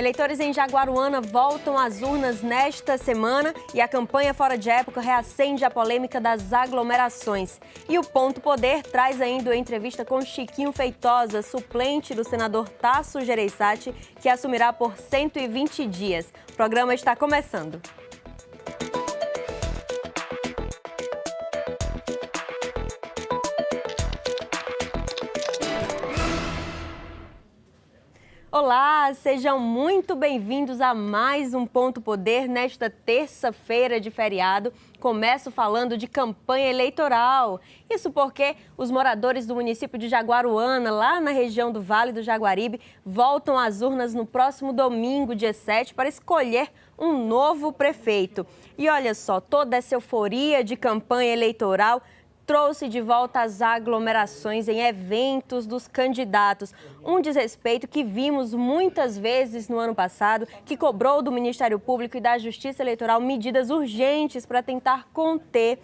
Eleitores em Jaguaruana voltam às urnas nesta semana e a campanha Fora de Época reacende a polêmica das aglomerações. E o Ponto Poder traz ainda a entrevista com Chiquinho Feitosa, suplente do senador Tasso Gereissati, que assumirá por 120 dias. O programa está começando. Olá, sejam muito bem-vindos a mais um Ponto Poder nesta terça-feira de feriado. Começo falando de campanha eleitoral. Isso porque os moradores do município de Jaguaruana, lá na região do Vale do Jaguaribe, voltam às urnas no próximo domingo, dia 7, para escolher um novo prefeito. E olha só, toda essa euforia de campanha eleitoral trouxe de volta as aglomerações em eventos dos candidatos. Um desrespeito que vimos muitas vezes no ano passado, que cobrou do Ministério Público e da Justiça Eleitoral medidas urgentes para tentar conter.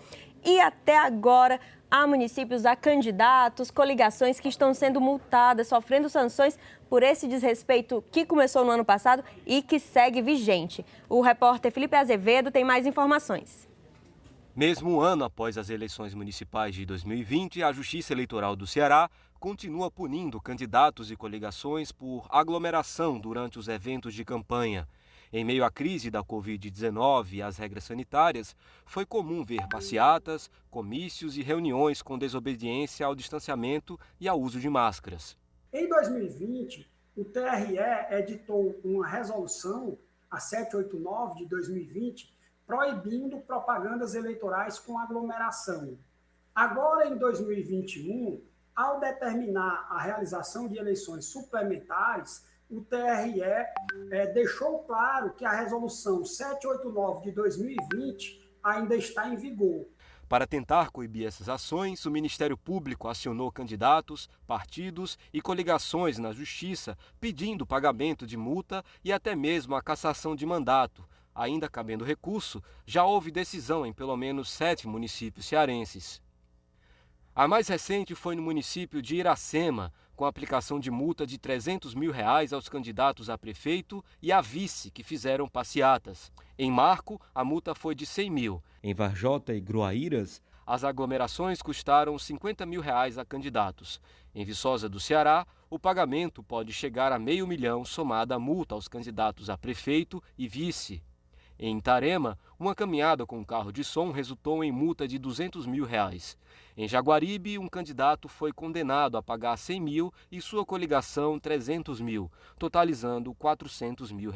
E até agora há municípios, há candidatos, coligações que estão sendo multadas, sofrendo sanções por esse desrespeito que começou no ano passado e que segue vigente. O repórter Felipe Azevedo tem mais informações. Mesmo um ano após as eleições municipais de 2020, a Justiça Eleitoral do Ceará continua punindo candidatos e coligações por aglomeração durante os eventos de campanha. Em meio à crise da Covid-19 e às regras sanitárias, foi comum ver passeatas, comícios e reuniões com desobediência ao distanciamento e ao uso de máscaras. Em 2020, o TRE editou uma resolução, a 789 de 2020, proibindo propagandas eleitorais com aglomeração. Agora, em 2021, ao determinar a realização de eleições suplementares, o TRE deixou claro que a resolução 789 de 2020 ainda está em vigor. Para tentar coibir essas ações, o Ministério Público acionou candidatos, partidos e coligações na Justiça, pedindo pagamento de multa e até mesmo a cassação de mandato. Ainda cabendo recurso, já houve decisão em pelo menos 7 municípios cearenses. A mais recente foi no município de Iracema, com a aplicação de multa de R$ 300 mil aos candidatos a prefeito e a vice que fizeram passeatas. Em Marco, a multa foi de R$ 100 mil. Em Varjota e Gruaíras, as aglomerações custaram R$ 50 mil a candidatos. Em Viçosa do Ceará, o pagamento pode chegar a R$ 500 mil somada a multa aos candidatos a prefeito e vice. Em Itarema, uma caminhada com um carro de som resultou em multa de R$ 200 mil. Em Jaguaribe, um candidato foi condenado a pagar R$ 100 mil e sua coligação R$ 300 mil, totalizando R$ 400 mil.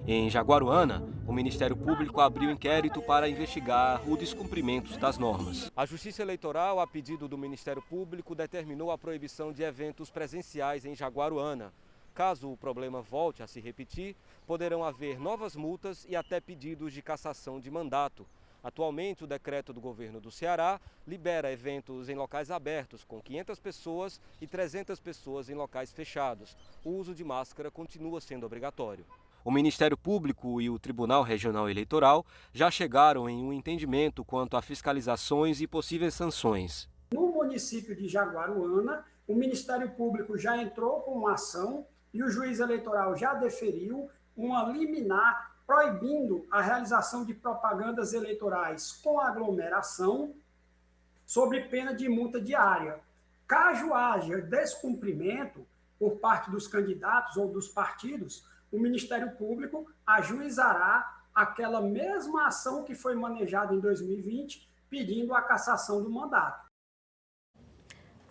Em Jaguaruana, o Ministério Público abriu inquérito para investigar o descumprimento das normas. A Justiça Eleitoral, a pedido do Ministério Público, determinou a proibição de eventos presenciais em Jaguaruana. Caso o problema volte a se repetir, poderão haver novas multas e até pedidos de cassação de mandato. Atualmente, o decreto do governo do Ceará libera eventos em locais abertos, com 500 pessoas e 300 pessoas em locais fechados. O uso de máscara continua sendo obrigatório. O Ministério Público e o Tribunal Regional Eleitoral já chegaram em um entendimento quanto a fiscalizações e possíveis sanções. No município de Jaguaruana, o Ministério Público já entrou com uma ação e o juiz eleitoral já deferiu uma liminar proibindo a realização de propagandas eleitorais com aglomeração sob pena de multa diária. Caso haja descumprimento por parte dos candidatos ou dos partidos, o Ministério Público ajuizará aquela mesma ação que foi manejada em 2020, pedindo a cassação do mandato.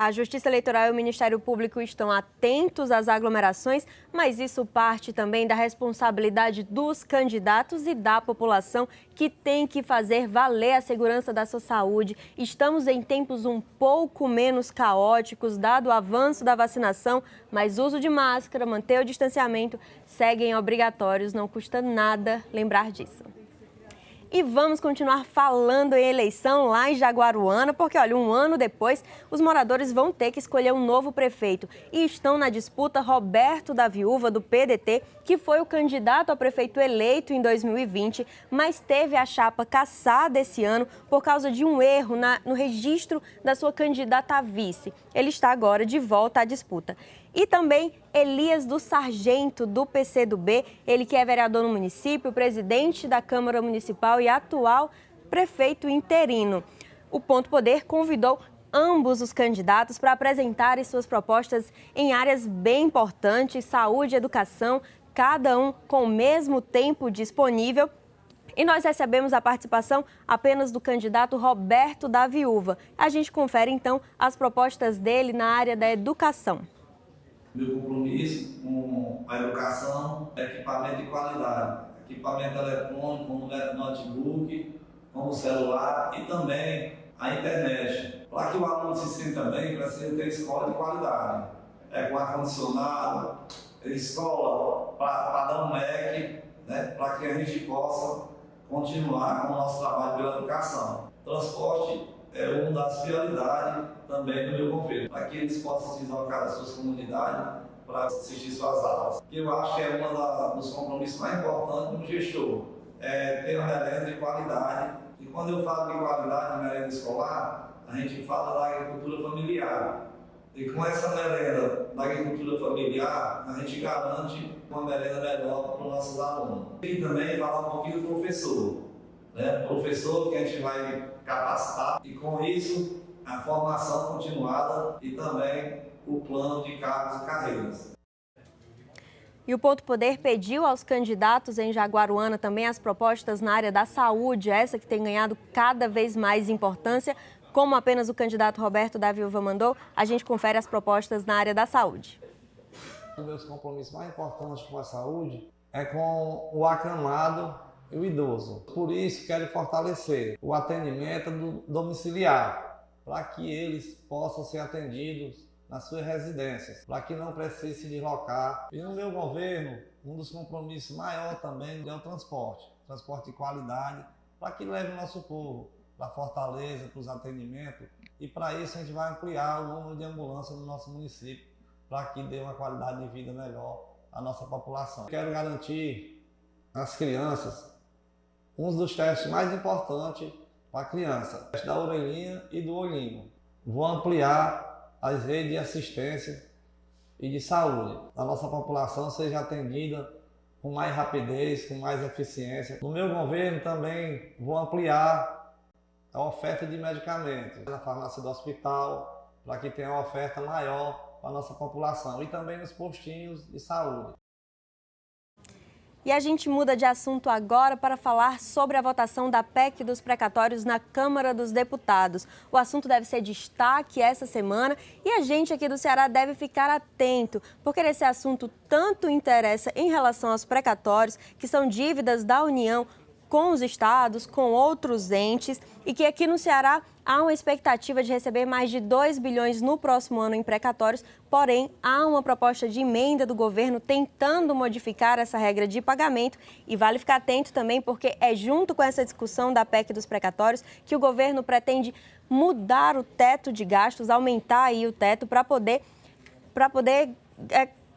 A Justiça Eleitoral e o Ministério Público estão atentos às aglomerações, mas isso parte também da responsabilidade dos candidatos e da população, que tem que fazer valer a segurança da sua saúde. Estamos em tempos um pouco menos caóticos, dado o avanço da vacinação, mas uso de máscara, manter o distanciamento seguem obrigatórios, não custa nada lembrar disso. E vamos continuar falando em eleição lá em Jaguaruana, porque, olha, um ano depois, os moradores vão ter que escolher um novo prefeito. E estão na disputa Roberto da Viúva, do PDT, que foi o candidato a prefeito eleito em 2020, mas teve a chapa cassada esse ano por causa de um erro no registro da sua candidata a vice. Ele está agora de volta à disputa. E também Elias do Sargento, do PCdoB, ele que é vereador no município, presidente da Câmara Municipal e atual prefeito interino. O Ponto Poder convidou ambos os candidatos para apresentarem suas propostas em áreas bem importantes, saúde e educação, cada um com o mesmo tempo disponível. E nós recebemos a participação apenas do candidato Roberto da Viúva. A gente confere, então, as propostas dele na área da educação. Meu compromisso com a educação é equipamento de qualidade. Equipamento eletrônico, como notebook, como celular e também a internet. Para que o aluno se sinta bem, precisa ter escola de qualidade. Com ar-condicionado, escola para dar um MEC, né, para que a gente possa continuar com o nosso trabalho pela educação. Transporte é uma das prioridades também do meu governo, para que eles possam se deslocar das suas comunidades para assistir suas aulas. Eu acho que é um dos compromissos mais importantes do gestor, ter uma merenda de qualidade. E quando eu falo de qualidade de merenda escolar, a gente fala da agricultura familiar. E com essa merenda da agricultura familiar, a gente garante uma merenda melhor para os nossos alunos. E também falar um pouquinho do professor. Professor que a gente vai capacitar e com isso a formação continuada e também o plano de cargos e carreiras. E o Ponto Poder pediu aos candidatos em Jaguaruana também as propostas na área da saúde, essa que tem ganhado cada vez mais importância. Como apenas o candidato Roberto da Viúva mandou, a gente confere as propostas na área da saúde. Um dos meus compromissos mais importantes com a saúde é com o acamado e o idoso. Por isso, quero fortalecer o atendimento domiciliar, para que eles possam ser atendidos nas suas residências, para que não precise se deslocar. E no meu governo, um dos compromissos maiores também é o transporte de qualidade, para que leve o nosso povo para Fortaleza, para os atendimentos, e para isso a gente vai ampliar o número de ambulâncias no nosso município, para que dê uma qualidade de vida melhor à nossa população. Quero garantir às crianças um dos testes mais importantes para a criança, o teste da orelhinha e do olhinho. Vou ampliar as redes de assistência e de saúde. A nossa população seja atendida com mais rapidez, com mais eficiência. No meu governo também vou ampliar a oferta de medicamentos na farmácia do hospital, para que tenha uma oferta maior para a nossa população e também nos postinhos de saúde. E a gente muda de assunto agora para falar sobre a votação da PEC dos precatórios na Câmara dos Deputados. O assunto deve ser destaque essa semana e a gente aqui do Ceará deve ficar atento, porque esse assunto tanto interessa em relação aos precatórios, que são dívidas da União com os estados, com outros entes, e que aqui no Ceará há uma expectativa de receber mais de 2 bilhões no próximo ano em precatórios, porém há uma proposta de emenda do governo tentando modificar essa regra de pagamento e vale ficar atento também porque é junto com essa discussão da PEC dos precatórios que o governo pretende mudar o teto de gastos, aumentar aí o teto para poder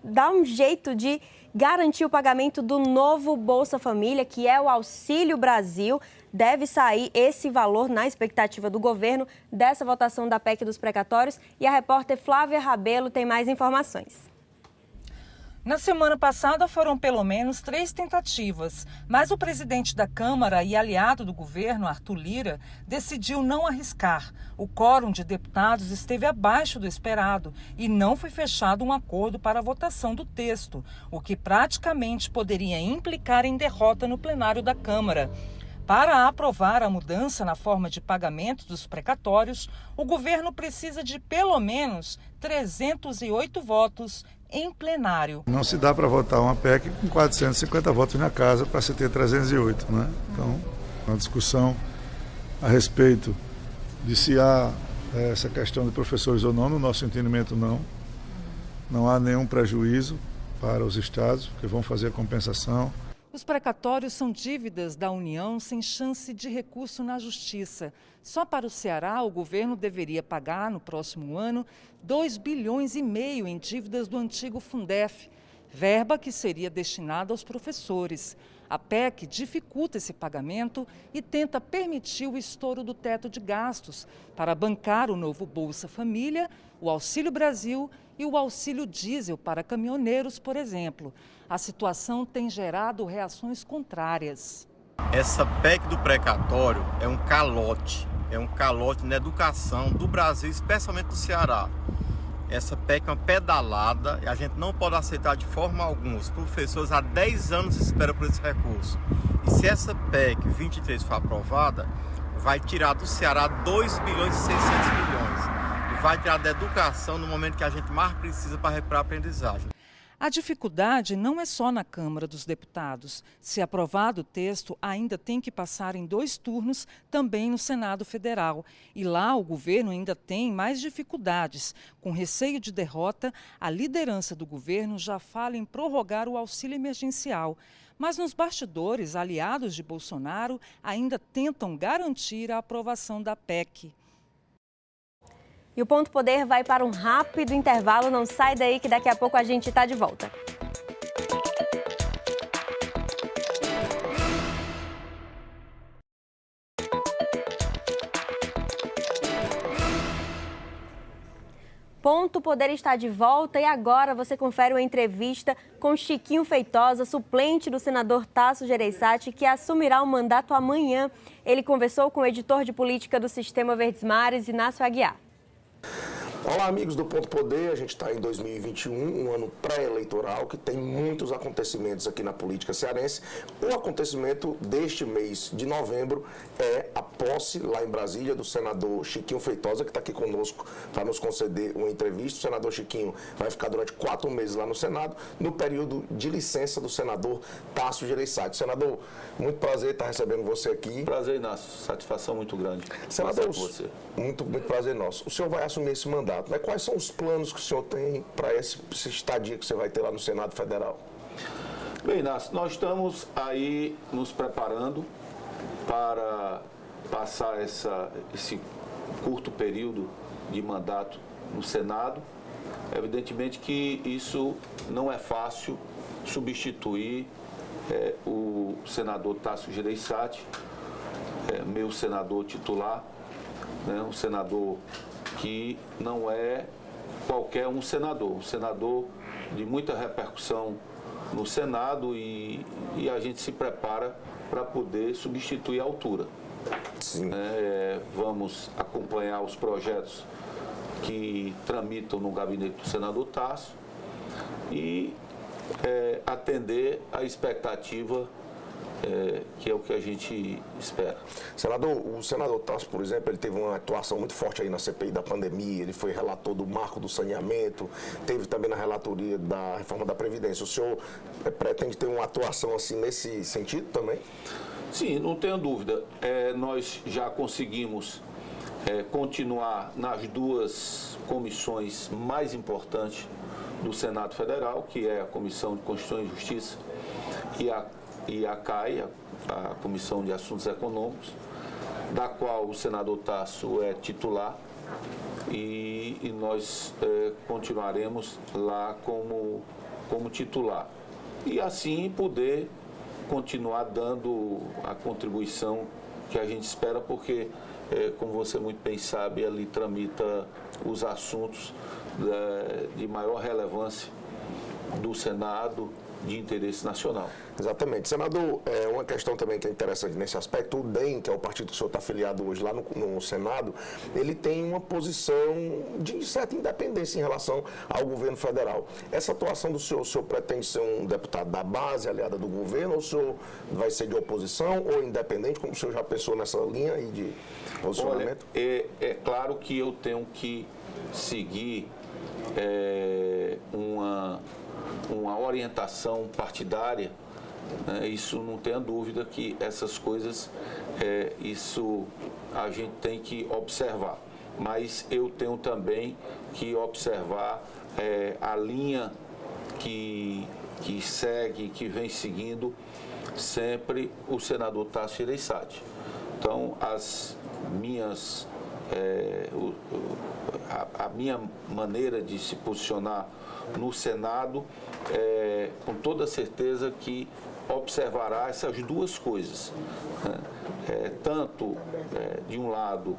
dar um jeito de garantir o pagamento do novo Bolsa Família, que é o Auxílio Brasil. Deve sair esse valor na expectativa do governo dessa votação da PEC dos precatórios. E a repórter Flávia Rabelo tem mais informações. Na semana passada foram pelo menos 3 tentativas, mas o presidente da Câmara e aliado do governo, Arthur Lira, decidiu não arriscar. O quórum de deputados esteve abaixo do esperado e não foi fechado um acordo para a votação do texto, o que praticamente poderia implicar em derrota no plenário da Câmara. Para aprovar a mudança na forma de pagamento dos precatórios, o governo precisa de pelo menos 308 votos em plenário. Não se dá para votar uma PEC com 450 votos na casa para se ter 308, né? Então, uma discussão a respeito de se há essa questão de professores ou não, no nosso entendimento não há nenhum prejuízo para os estados, que vão fazer a compensação. Os precatórios são dívidas da União sem chance de recurso na Justiça. Só para o Ceará, o governo deveria pagar no próximo ano 2,5 bilhões em dívidas do antigo Fundef, verba que seria destinada aos professores. A PEC dificulta esse pagamento e tenta permitir o estouro do teto de gastos para bancar o novo Bolsa Família, o Auxílio Brasil e o auxílio diesel para caminhoneiros, por exemplo. A situação tem gerado reações contrárias. Essa PEC do precatório é um calote na educação do Brasil, especialmente do Ceará. Essa PEC é uma pedalada e a gente não pode aceitar de forma alguma. Os professores há 10 anos esperam por esse recurso. E se essa PEC 23 for aprovada, vai tirar do Ceará 2 bilhões e 600 milhões. E vai tirar da educação no momento que a gente mais precisa para recuperar a aprendizagem. A dificuldade não é só na Câmara dos Deputados. Se aprovado o texto, ainda tem que passar em 2 turnos também no Senado Federal. E lá o governo ainda tem mais dificuldades. Com receio de derrota, a liderança do governo já fala em prorrogar o auxílio emergencial. Mas nos bastidores, aliados de Bolsonaro ainda tentam garantir a aprovação da PEC. E o Ponto Poder vai para um rápido intervalo. Não sai daí que daqui a pouco a gente está de volta. Ponto Poder está de volta e agora você confere uma entrevista com Chiquinho Feitosa, suplente do senador Tasso Gereissati, que assumirá o mandato amanhã. Ele conversou com o editor de política do Sistema Verdes Mares, Inácio Aguiar. Olá, amigos do Ponto Poder. A gente está em 2021, um ano pré-eleitoral que tem muitos acontecimentos aqui na política cearense. O acontecimento deste mês de novembro é a posse lá em Brasília do senador Chiquinho Feitosa, que está aqui conosco para nos conceder uma entrevista. O senador Chiquinho vai ficar durante 4 meses lá no Senado, no período de licença do senador Tasso Gereissati. Senador, muito prazer estar recebendo você aqui. Prazer, Inácio. Satisfação muito grande. Senador, você. Muito prazer nosso. O senhor vai assumir esse mandato. Né? Quais são os planos que o senhor tem para esse estadia que você vai ter lá no Senado Federal? Bem, Inácio, nós estamos aí nos preparando para passar esse curto período de mandato no Senado. Evidentemente que isso não é fácil substituir o senador Tasso Gereissati, meu senador titular, né? Um senador que não é qualquer um senador de muita repercussão no Senado e a gente se prepara para poder substituir a altura. Sim. Vamos acompanhar os projetos que tramitam no gabinete do senador Tasso e atender à expectativa que é o que a gente espera. Senador, o senador Tasso, por exemplo, ele teve uma atuação muito forte aí na CPI da pandemia, ele foi relator do marco do saneamento, teve também na relatoria da reforma da Previdência. O senhor pretende ter uma atuação assim nesse sentido também? Sim, não tenho dúvida. Nós já conseguimos continuar nas 2 comissões mais importantes do Senado Federal, que é a Comissão de Constituição e Justiça e a CAI, a Comissão de Assuntos Econômicos, da qual o senador Tasso é titular e nós continuaremos lá como titular. E assim poder continuar dando a contribuição que a gente espera, porque, como você muito bem sabe, ali tramita os assuntos de maior relevância do Senado, de interesse nacional. Exatamente. Senador, uma questão também que é interessante nesse aspecto, o DEM, que é o partido que o senhor está afiliado hoje lá no Senado, ele tem uma posição de certa independência em relação ao governo federal. Essa atuação do senhor, o senhor pretende ser um deputado da base, aliada do governo, ou o senhor vai ser de oposição ou independente, como o senhor já pensou nessa linha aí de posicionamento? Olha, é claro que eu tenho que seguir uma orientação partidária, né? Isso não tenha dúvida que essas coisas, isso a gente tem que observar. Mas eu tenho também que observar a linha que segue, que vem seguindo sempre o senador Tasso Gereissati. Então, a minha maneira de se posicionar no Senado, com toda certeza que observará essas 2 coisas, né? Tanto, de um lado,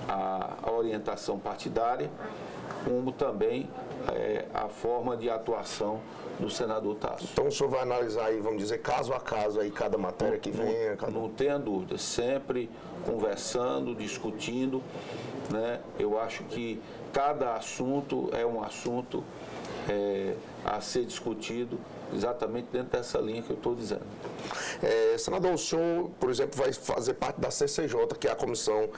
a orientação partidária como também a forma de atuação do senador Tasso. Então o senhor vai analisar aí, vamos dizer, caso a caso aí cada matéria que venha? Não tenha dúvida, sempre conversando, discutindo, né? Eu acho que cada assunto é um assunto a ser discutido exatamente dentro dessa linha que eu estou dizendo. Senador, o senhor, por exemplo, vai fazer parte da CCJ, que é a Comissão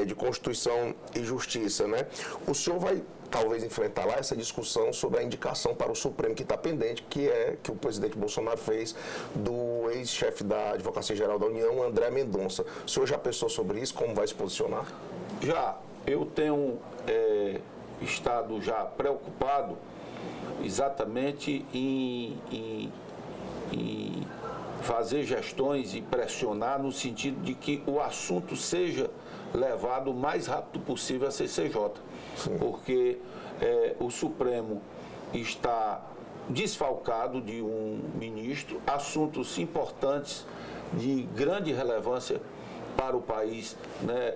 de Constituição e Justiça, né? O senhor vai talvez enfrentar lá essa discussão sobre a indicação para o Supremo que está pendente, que o presidente Bolsonaro fez do ex-chefe da Advocacia Geral da União, André Mendonça. O senhor já pensou sobre isso? Como vai se posicionar? Já. Eu tenho estado já preocupado exatamente em fazer gestões e pressionar no sentido de que o assunto seja levado o mais rápido possível à CCJ. Sim. Porque o Supremo está desfalcado de um ministro, assuntos importantes de grande relevância para o país, né?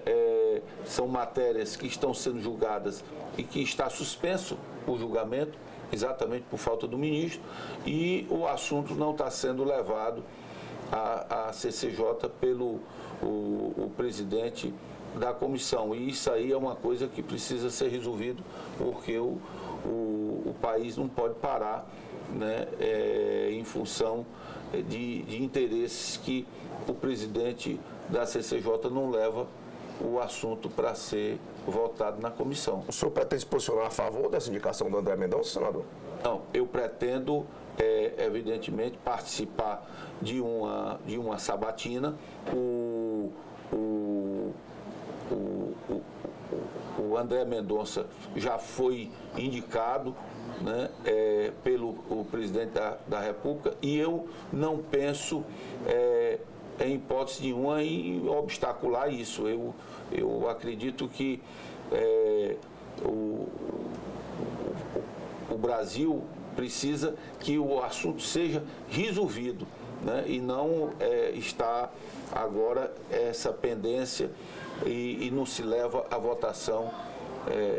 São matérias que estão sendo julgadas e que está suspenso o julgamento, exatamente por falta do ministro, e o assunto não está sendo levado à CCJ pelo o presidente da comissão. E isso aí é uma coisa que precisa ser resolvido, porque o país não pode parar, né, em função de interesses que o presidente da CCJ não leva o assunto para ser votado na comissão. O senhor pretende se posicionar a favor dessa indicação do André Mendonça, senador? Não, eu pretendo, evidentemente, participar de uma sabatina. O André Mendonça já foi indicado, né, pelo presidente da República, e eu não penso em hipótese nenhuma em obstacular isso. Eu acredito que o Brasil precisa que o assunto seja resolvido, né, e não está agora essa pendência e não se leva à votação.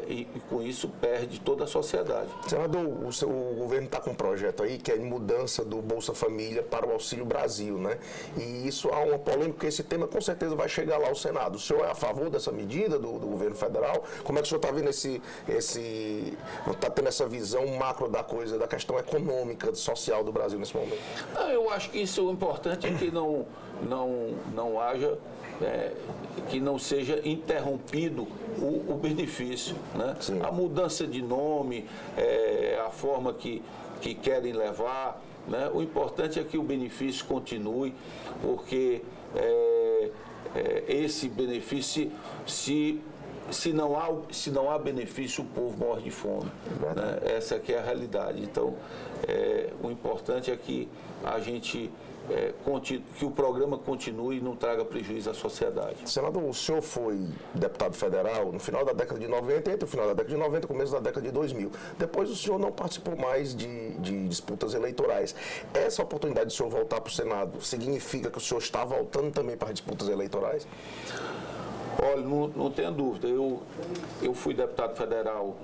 E com isso perde toda a sociedade. Senador, o governo está com um projeto aí que é de mudança do Bolsa Família para o Auxílio Brasil, né? E isso há uma polêmica, porque esse tema com certeza vai chegar lá ao Senado. O senhor é a favor dessa medida do governo federal? Como é que o senhor está vendo está tendo essa visão macro da coisa, da questão econômica, social do Brasil nesse momento? Eu acho que isso é importante, é que não haja, que não seja interrompido o benefício, né? A mudança de nome, a forma que querem levar, né? O importante é que o benefício continue, porque esse benefício, se não há benefício, o povo morre de fome, né? Essa que é a realidade. Então, o importante é que a gente que o programa continue e não traga prejuízo à sociedade. Senador, o senhor foi deputado federal no final da década de 90, entre o final da década de 90 e o começo da década de 2000. Depois o senhor não participou mais de disputas eleitorais. Essa oportunidade de o senhor voltar para o Senado significa que o senhor está voltando também para disputas eleitorais? Olha, não tenha dúvida. Eu fui deputado federal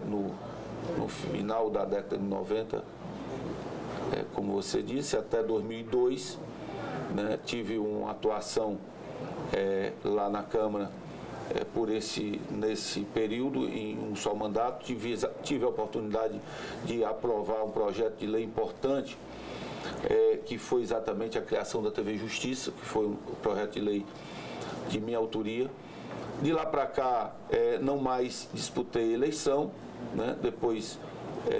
no final da década de 90, como você disse, até 2002, né, tive uma atuação lá na Câmara nesse período, em um só mandato. Tive a oportunidade de aprovar um projeto de lei importante, que foi exatamente a criação da TV Justiça, que foi um projeto de lei de minha autoria. De lá para cá, não mais disputei eleição, né, depois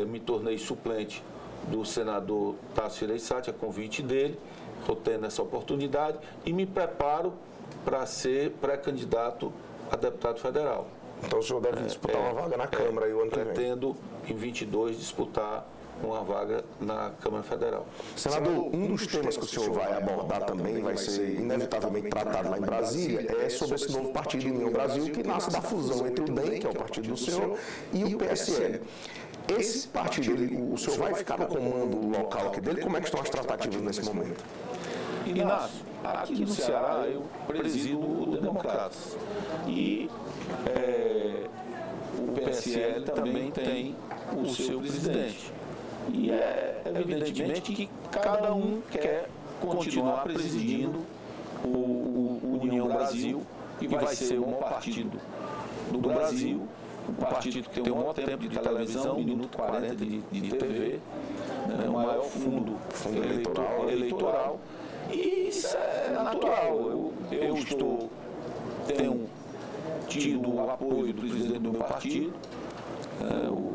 me tornei suplente do senador Tasso Gereissati, a convite dele. Estou tendo essa oportunidade e me preparo para ser pré-candidato a deputado federal. Então o senhor deve disputar uma vaga na Câmara aí o ano que vem? Pretendo, em 22, disputar uma vaga na Câmara Federal. Senador, um dos temas que o senhor vai abordar também, vai ser inevitavelmente tratado lá em Brasília, é sobre esse novo partido União Brasil, que nasce da fusão entre o DEM, que é o partido do senhor, e o PSL. Esse partido, o senhor vai ficar no comando local aqui dele? Como é que estão as tratativas nesse momento? Inácio, aqui no Ceará eu presido o Democratas. E o PSL também tem o seu presidente. E é evidentemente que cada um quer continuar presidindo o União Brasil, que vai ser o maior partido do Brasil, um partido que tem o maior tempo de televisão, 1 minuto 40 de TV, né, o maior fundo eleitoral, e isso é natural. Eu tenho tido o apoio do presidente do meu partido, o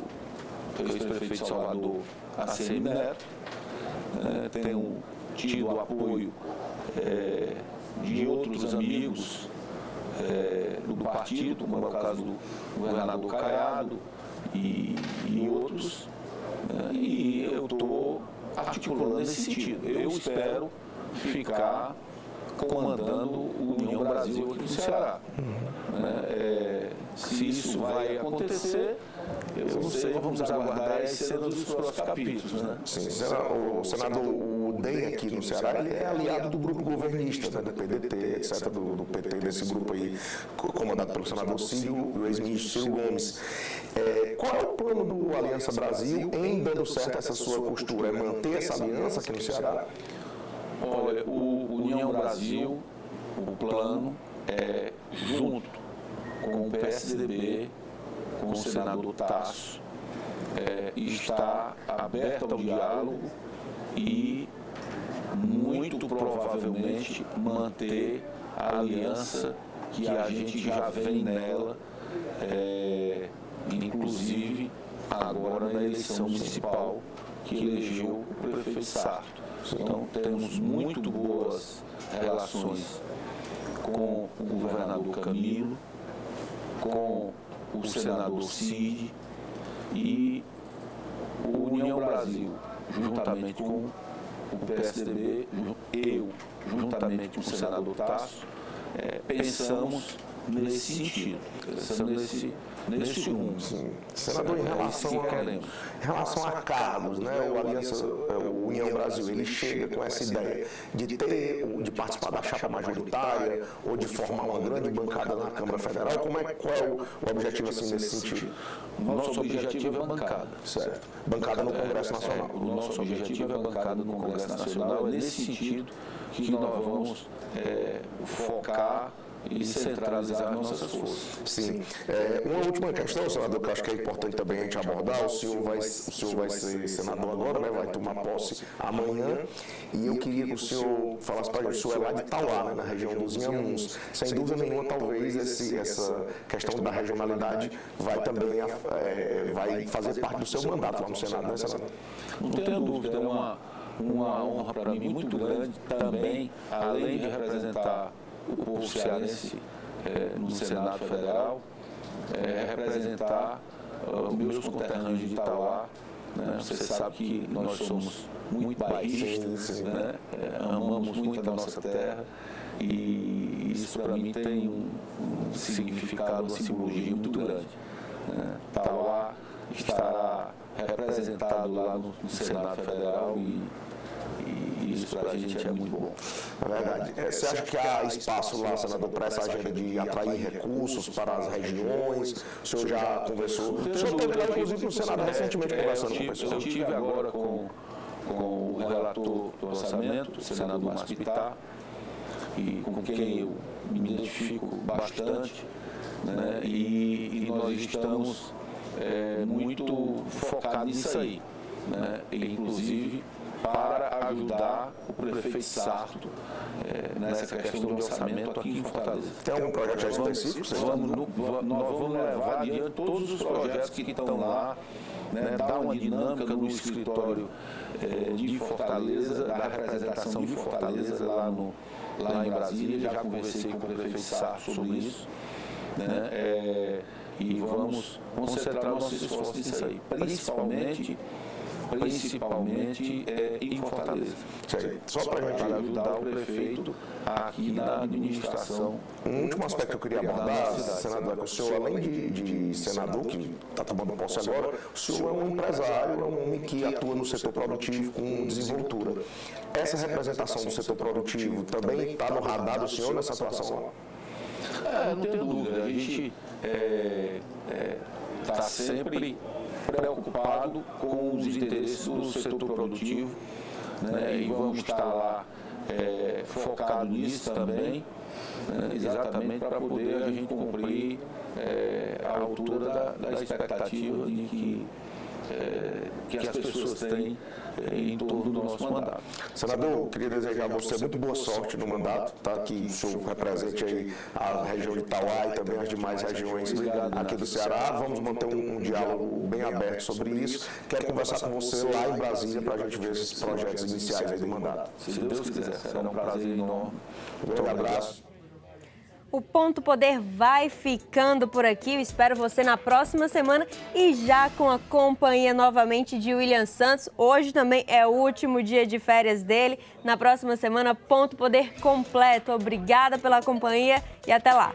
ex-prefeito de Salvador, ACM Neto, tenho tido o apoio de outros amigos do partido, como é o caso do governador Caiado e outros, e eu estou articulando nesse sentido. Eu espero ficar comandando o União Brasil aqui no Ceará. Se isso vai acontecer, eu não sei, vamos aguardar as cenas dos próximos capítulos. Né? Sim, o senador, o DEM aqui no Ceará, ele é aliado do grupo governista, né, do PDT, etc., do PT, desse grupo aí, comandado pelo senador Ciro, o ex-ministro Ciro Gomes. Qual é o plano do Aliança Brasil em dando certo essa sua postura? É manter essa aliança aqui no Ceará? Olha, o União Brasil, o plano é junto com o PSDB, com o senador Tasso, está aberto ao diálogo e, muito provavelmente, manter a aliança que a gente já vem nela, inclusive agora na eleição municipal que elegeu o prefeito Sarto. Então, temos muito boas relações com o governador Camilo, com o senador Cid e o União Brasil, juntamente com o PSDB, eu, juntamente com o senador Tasso, pensamos nesse sentido, pensamos nesse rumo. Senador, em relação a cargos, né, o União Brasil, ele chega com essa ideia de participar da chapa majoritária ou de formar uma grande bancada na Câmara Federal. Qual é o objetivo assim, nesse sentido? Nosso objetivo é a bancada. Certo. Bancada no Congresso Nacional. O nosso objetivo é a bancada no Congresso Nacional. É nesse sentido que nós vamos focar e centralizar nossas forças. Sim. Uma última questão, senador, que eu acho que é importante também a gente abordar. O senhor vai ser senador agora, né? Vai tomar posse amanhã. E eu queria que o senhor falasse para a gente, o senhor é lá de Itauá, né, na região dos Inhamuns. Sem dúvida nenhuma, talvez essa questão da regionalidade vai também vai fazer parte do seu mandato lá no Senado, né, senador? Não tenho dúvida, é uma honra para mim muito grande também, além de representar o povo cearense no Senado Federal, representar os meus conterrâneos de Itauá. Né? Você sabe que nós somos muito bairristas, né? Amamos muito a nossa terra e isso para mim tem um significado, uma simbologia muito grande. Né? Itauá estará representado lá no Senado Federal e isso para a gente é muito bom. É verdade. Você acha que há espaço lá, senador, para essa agenda de atrair recursos para as regiões? O senhor já conversou? O senhor esteve lá, inclusive, no Senado recentemente conversando com o pessoal. Eu estive agora com o relator do orçamento, o senador Maspitá, e com quem eu me identifico bastante, né? E nós estamos muito focados nisso aí, né? Inclusive para ajudar o prefeito Sarto nessa questão do orçamento aqui em Fortaleza. Tem algum projeto específico? Nós vamos levar adiante todos os projetos que estão lá, né, dar uma dinâmica no escritório de Fortaleza, da representação de Fortaleza lá em Brasília. Já conversei com o prefeito Sarto sobre isso, né, e vamos concentrar nossos esforços nisso aí, principalmente em Fortaleza. Só para ajudar o prefeito aqui na administração. Um último aspecto que eu queria abordar, senador, o senhor, além de senador, que está tomando posse agora, o senhor é um empresário, é um homem que atua no setor produtivo com desenvoltura. Essa representação do setor produtivo também está no radar do senhor nessa atuação lá? Não tenho dúvida. A gente está sempre preocupado com os interesses do setor produtivo, né? E vamos estar lá focado nisso também, né? Exatamente para poder a gente cumprir a altura da expectativa de que as pessoas têm em torno do nosso mandato. Senador, queria desejar a você muito boa sorte no mandato, tá? Que o senhor represente aí a região de Itauá e também as demais regiões aqui do Ceará. Vamos manter um diálogo bem aberto sobre isso. Quero conversar com você lá em Brasília para a gente ver esses projetos iniciais aí do mandato. Se Deus quiser, será um prazer enorme. Um grande abraço. O Ponto Poder vai ficando por aqui. Eu espero você na próxima semana e já com a companhia novamente de William Santos. Hoje também é o último dia de férias dele. Na próxima semana, Ponto Poder completo. Obrigada pela companhia e até lá.